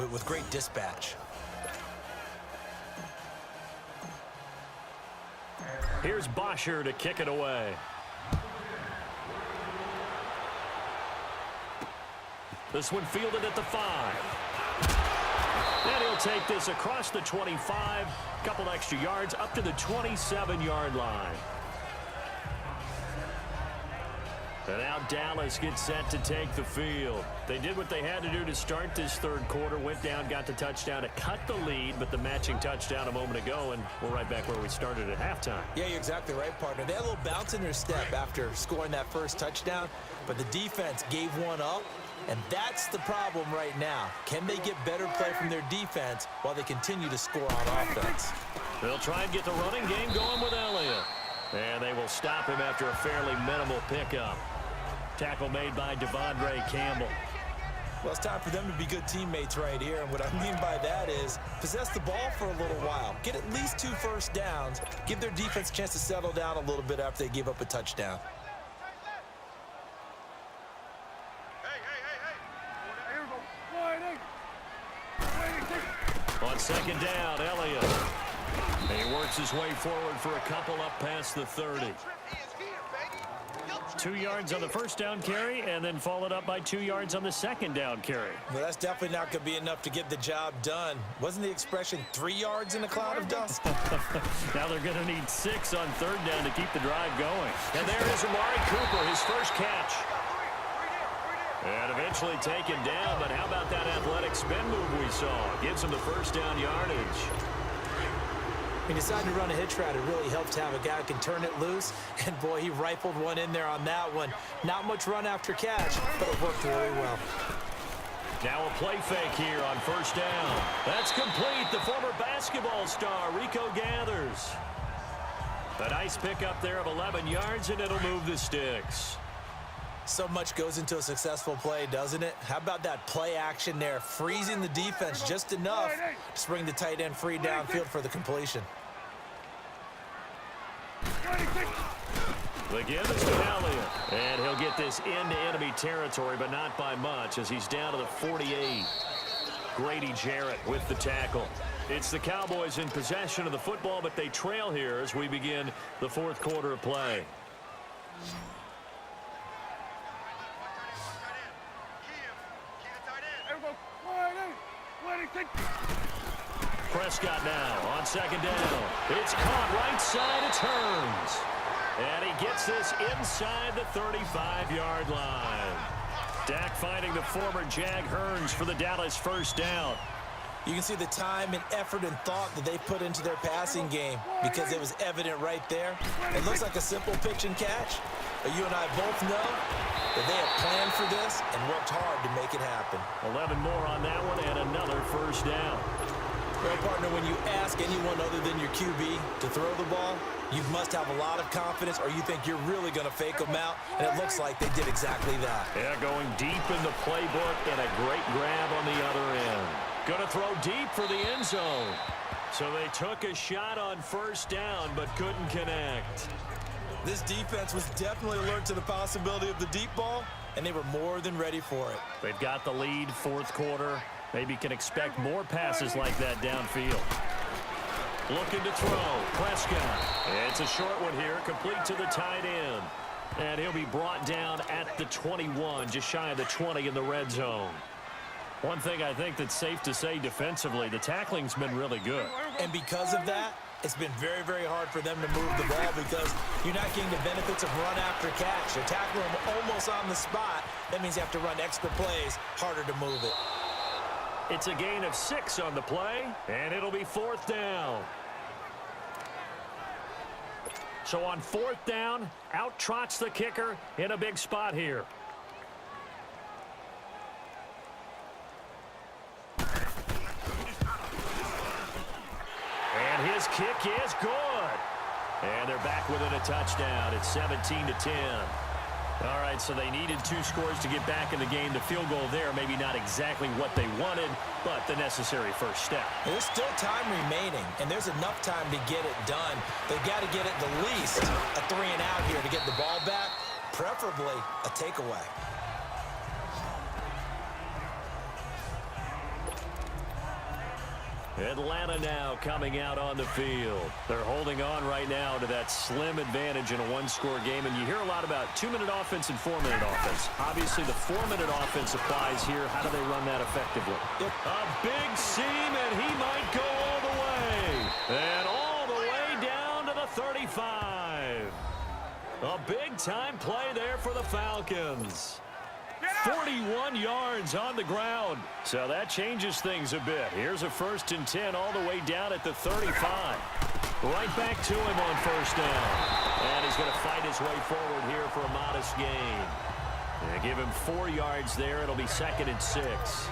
with great dispatch. Here's Bosher to kick it away. This one fielded at the 5. And he'll take this across the 25. Couple extra yards up to the 27-yard line. And now Dallas gets set to take the field. They did what they had to do to start this third quarter. Went down, got the touchdown to cut the lead, but the matching touchdown a moment ago, and we're right back where we started at halftime. Yeah, you're exactly right, partner. They had a little bounce in their step after scoring that first touchdown, but the defense gave one up, and that's the problem right now. Can they get better play from their defense while they continue to score on offense? They'll try and get the running game going with Elliott. And they will stop him after a fairly minimal pickup. Tackle made by Devondre Campbell. Well, it's time for them to be good teammates right here. And what I mean by that is possess the ball for a little while. Get at least 2 first downs. Give their defense a chance to settle down a little bit after they give up a touchdown. On second down, Elliott. He works his way forward for a couple up past the 30. 2 yards on the first down carry, and then followed up by 2 yards on the second down carry. Well, that's definitely not going to be enough to get the job done. Wasn't the expression 3 yards in a cloud of dust? Now they're going to need 6 on third down to keep the drive going. And there is Amari Cooper, his first catch. And eventually taken down, but how about that athletic spin move we saw? Gives him the first down yardage. He decided to run a hitch route. It really helped to have a guy who can turn it loose. And, boy, he rifled one in there on that one. Not much run after catch, but it worked really well. Now a play fake here on first down. That's complete. The former basketball star, Rico Gathers. A nice pickup there of 11 yards, and it'll move the sticks. So much goes into a successful play, doesn't it? How about that play action there, freezing the defense just enough to bring the tight end free downfield for the completion. The give is to Elliott. And he'll get this into enemy territory, but not by much as he's down to the 48. Grady Jarrett with the tackle. It's the Cowboys in possession of the football, but they trail here as we begin the fourth quarter of play. Prescott now on second down. It's caught right side. It turns. And he gets this inside the 35-yard line. Dak finding the former Jag Hearns for the Dallas first down. You can see the time and effort and thought that they put into their passing game because it was evident right there. It looks like a simple pitch and catch, but you and I both know that they have planned for this and worked hard to make it happen. 11 more on that one and another first down. Well, partner, when you ask anyone other than your QB to throw the ball, you must have a lot of confidence or you think you're really going to fake them out, and it looks like they did exactly that. Yeah, going deep in the playbook and a great grab on the other end. Going to throw deep for the end zone. So they took a shot on first down but couldn't connect. This defense was definitely alert to the possibility of the deep ball, and they were more than ready for it. They've got the lead fourth quarter. Maybe can expect more passes like that downfield. Looking to throw. Prescott. It's a short one here, complete to the tight end. And he'll be brought down at the 21, just shy of the 20 in the red zone. One thing I think that's safe to say defensively, the tackling's been really good. And because of that, it's been very, very hard for them to move the ball because you're not getting the benefits of run after catch. They're tackling them almost on the spot. That means you have to run extra plays, harder to move it. It's a gain of 6 on the play, and it'll be fourth down. So on fourth down, out trots the kicker in a big spot here. And his kick is good. And they're back within a touchdown. It's 17-10. All right, so they needed 2 scores to get back in the game. The field goal there, maybe not exactly what they wanted, but the necessary first step. There's still time remaining, and there's enough time to get it done. They've got to get it the least a 3 and out here to get the ball back, preferably a takeaway. Atlanta now coming out on the field. They're holding on right now to that slim advantage in a one-score game. And you hear a lot about 2-minute offense and 4-minute offense. Obviously, the 4-minute offense applies here. How do they run that effectively? Yep. A big seam, and he might go all the way. And all the way down to the 35. A big-time play there for the Falcons. 41 yards on the ground. So that changes things a bit. Here's a 1st and 10 all the way down at the 35. Right back to him on 1st down. And he's going to fight his way forward here for a modest gain. Give him 4 yards there. It'll be 2nd and 6.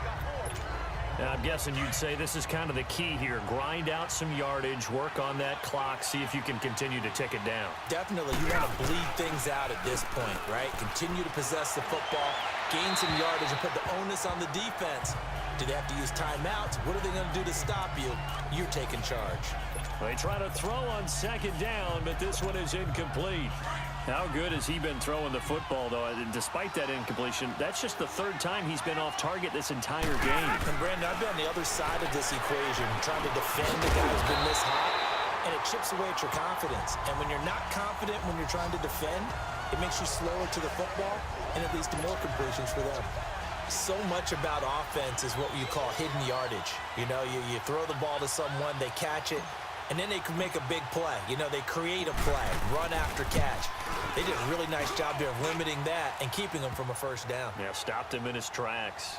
Now, I'm guessing you'd say this is kind of the key here. Grind out some yardage, work on that clock, see if you can continue to tick it down. Definitely, you want to bleed things out at this point, right? Continue to possess the football, gain some yardage, and put the onus on the defense. Do they have to use timeouts? What are they going to do to stop you? You're taking charge. They try to throw on 2nd down, but this one is incomplete. How good has he been throwing the football, though? And despite that incompletion, that's just the 3rd time he's been off target this entire game. And, Brandon, I've been on the other side of this equation, trying to defend a guy who's been this hot, and it chips away at your confidence. And when you're not confident when you're trying to defend, it makes you slower to the football, and it leads to more completions for them. So much about offense is what you call hidden yardage. You know, you throw the ball to someone, they catch it, and then they can make a big play. You know, they create a play, run after catch. They did a really nice job there of limiting that and keeping him from a 1st down. Yeah, stopped him in his tracks.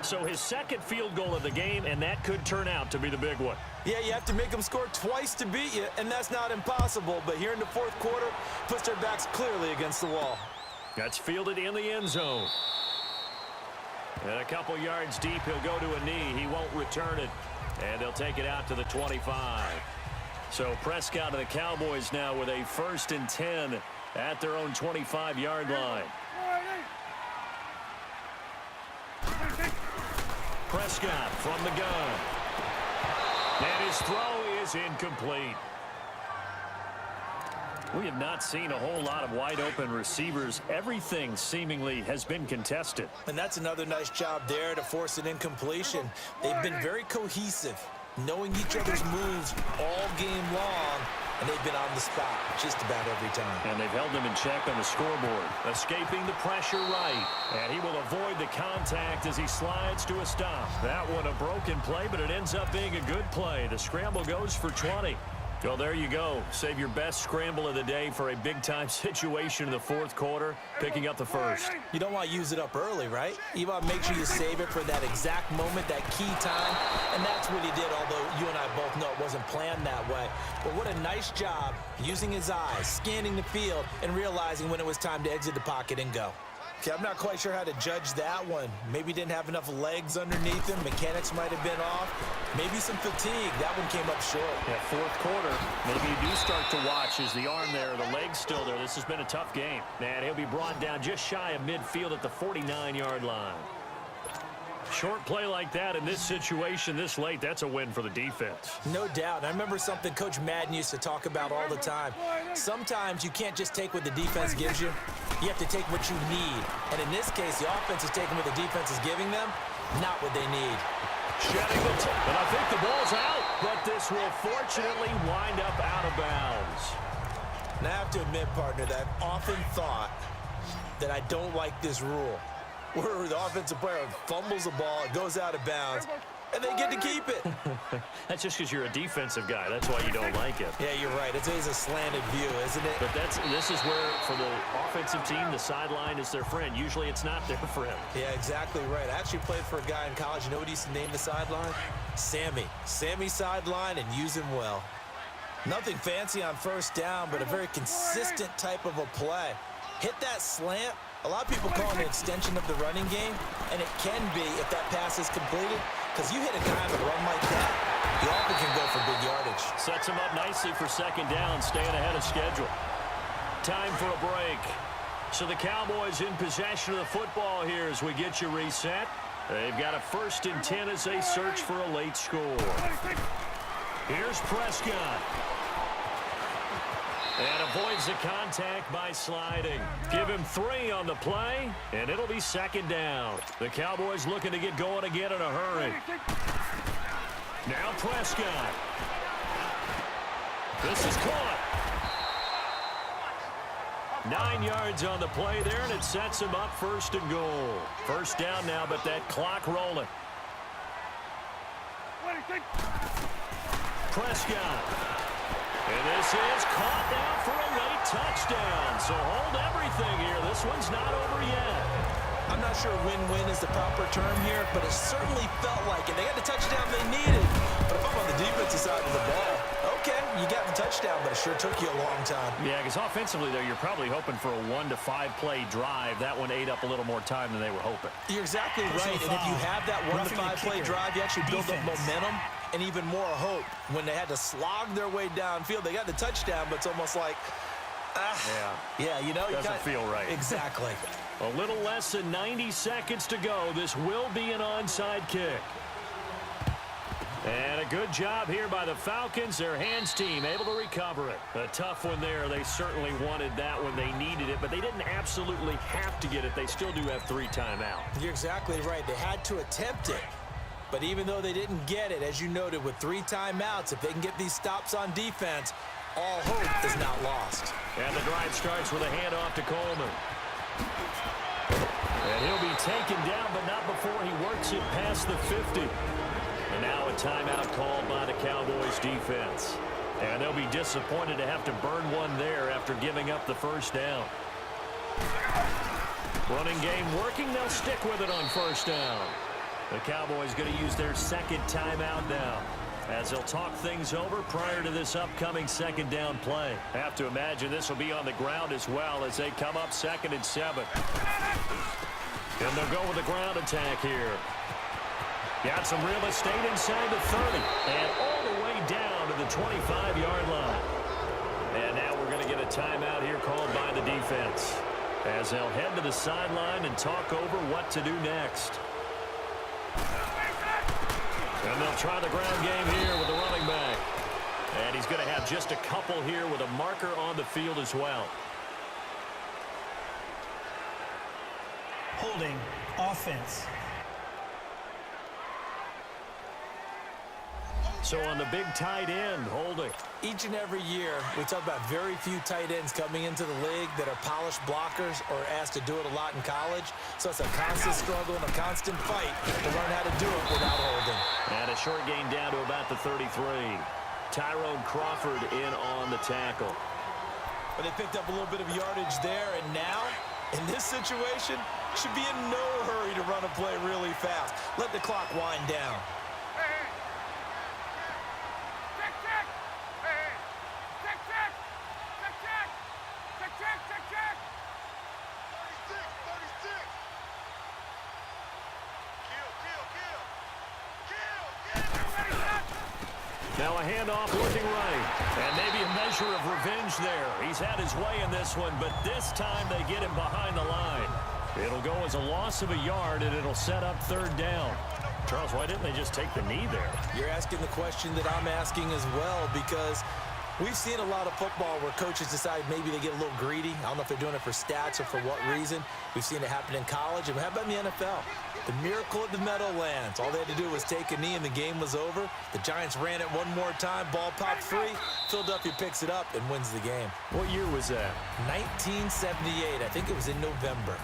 So his 2nd field goal of the game, and that could turn out to be the big one. Yeah, you have to make them score twice to beat you, and that's not impossible. But here in the 4th quarter, puts their backs clearly against the wall. That's fielded in the end zone. And a couple yards deep, he'll go to a knee. He won't return it. And they'll take it out to the 25. So Prescott and the Cowboys now with a 1st and 10 at their own 25-yard line. Prescott from the gun. And his throw is incomplete. We have not seen a whole lot of wide-open receivers. Everything seemingly has been contested. And that's another nice job there to force an incompletion. They've been very cohesive, knowing each other's moves all game long, and they've been on the spot just about every time. And they've held them in check on the scoreboard, escaping the pressure right. And he will avoid the contact as he slides to a stop. That one a broken play, but it ends up being a good play. The scramble goes for 20. Well, there you go. Save your best scramble of the day for a big-time situation in the 4th quarter, picking up the 1st. You don't want to use it up early, right? You want to make sure you save it for that exact moment, that key time, and that's what he did, although you and I both know it wasn't planned that way. But what a nice job using his eyes, scanning the field, and realizing when it was time to exit the pocket and go. Okay, I'm not quite sure how to judge that one. Maybe didn't have enough legs underneath him. Mechanics might have been off. Maybe some fatigue. That one came up short. Yeah, 4th quarter. Maybe you do start to watch as the arm there, the leg's still there. This has been a tough game. And he'll be brought down just shy of midfield at the 49-yard line. Short play like that in this situation this late, that's a win for the defense. No doubt. I remember something Coach Madden used to talk about all the time. Sometimes you can't just take what the defense gives you. You have to take what you need. And in this case, the offense is taking what the defense is giving them, not what they need. Shedding the tip, and I think the ball's out, but this will fortunately wind up out of bounds. And I have to admit, partner, that I've often thought that I don't like this rule, where the offensive player fumbles the ball, it goes out of bounds, and they get to keep it. That's just because you're a defensive guy. That's why you don't like it. Yeah, you're right. It's always a slanted view, isn't it? But this is where, for the offensive team, the sideline is their friend. Usually it's not there for him. Yeah, exactly right. I actually played for a guy in college. You know what he used to name the sideline? Sammy. Sammy sideline, and use him well. Nothing fancy on 1st down, but a very consistent type of a play. Hit that slant. A lot of people call it an extension of the running game, and it can be if that pass is completed, because you hit a guy on a run like that, you often can go for big yardage. Sets him up nicely for 2nd down, staying ahead of schedule. Time for a break. So the Cowboys in possession of the football here as we get you reset. They've got a 1st and 10 as they search for a late score. Here's Prescott. And avoids the contact by sliding. Give him 3 on the play, and it'll be 2nd down. The Cowboys looking to get going again in a hurry. Now Prescott. This is caught. 9 yards on the play there, and it sets him up 1st and goal. First down now, but that clock rolling. Prescott. And this is caught down for a late touchdown. So hold everything here. This one's not over yet. I'm not sure win-win is the proper term here, but it certainly felt like it. They got the touchdown they needed. But if I'm on the defensive side of the ball, okay, you got the touchdown, but it sure took you a long time. Yeah, because offensively, though, you're probably hoping for a 1 to 5 play drive. That one ate up a little more time than they were hoping. You're exactly right, and if you have that 1 to 5 play drive, you actually build up momentum and even more hope. When they had to slog their way downfield, they got the touchdown, but it's almost like, yeah, you know. Doesn't feel right. Exactly. A little less than 90 seconds to go. This will be an onside kick. And a good job here by the Falcons. Their hands team able to recover it. A tough one there. They certainly wanted that when they needed it, but they didn't absolutely have to get it. They still do have 3 timeouts. You're exactly right. They had to attempt it. But even though they didn't get it, as you noted, with 3 timeouts, if they can get these stops on defense, all hope is not lost. And the drive starts with a handoff to Coleman. And he'll be taken down, but not before he works it past the 50. And now a timeout called by the Cowboys defense. And they'll be disappointed to have to burn one there after giving up the first down. Running game working. They'll stick with it on first down. The Cowboys going to use their 2nd timeout now, as they'll talk things over prior to this upcoming 2nd down play. Have to imagine this will be on the ground as well as they come up 2nd and 7. And they'll go with the ground attack here. Got some real estate inside the 30 and all the way down to the 25-yard line. And now we're going to get a timeout here called by the defense, as they'll head to the sideline and talk over what to do next. And they'll try the ground game here with the running back. And he's going to have just a couple here with a marker on the field as well. Holding offense. So on the big tight end, holding. Each and every year, we talk about very few tight ends coming into the league that are polished blockers or asked to do it a lot in college. So it's a constant struggle and a constant fight to learn how to do it without holding. And a short gain down to about the 33. Tyrone Crawford in on the tackle. But they picked up a little bit of yardage there, and now, in this situation, should be in no hurry to run a play really fast. Let the clock wind down. Now a handoff looking right. And maybe a measure of revenge there. He's had his way in this one, but this time they get him behind the line. It'll go as a loss of a yard, and it'll set up 3rd down. Charles, why didn't they just take the knee there? You're asking the question that I'm asking as well, because we've seen a lot of football where coaches decide maybe they get a little greedy. I don't know if they're doing it for stats or for what reason. We've seen it happen in college. And how about in the NFL? The miracle at the Meadowlands. All they had to do was take a knee and the game was over. The Giants ran it one more time. Ball popped free. Philadelphia picks it up and wins the game. What year was that? 1978. I think it was in November.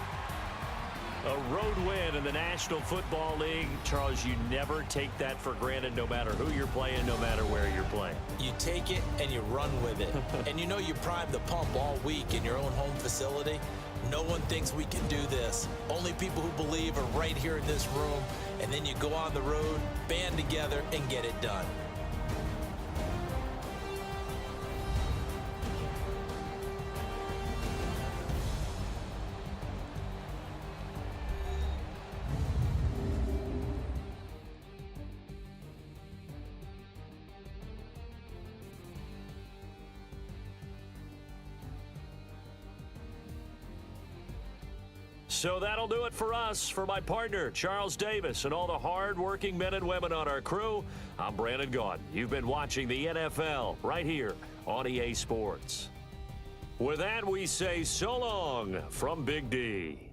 A road win in the National Football League. Charles, you never take that for granted no matter who you're playing, no matter where you're playing. You take it and you run with it. And you know you prime the pump all week in your own home facility. No one thinks we can do this. Only people who believe are right here in this room. And then you go on the road, band together, and get it done. So that'll do it for us. For my partner, Charles Davis, and all the hard-working men and women on our crew, I'm Brandon Gaudin. You've been watching the NFL right here on EA Sports. With that, we say so long from Big D.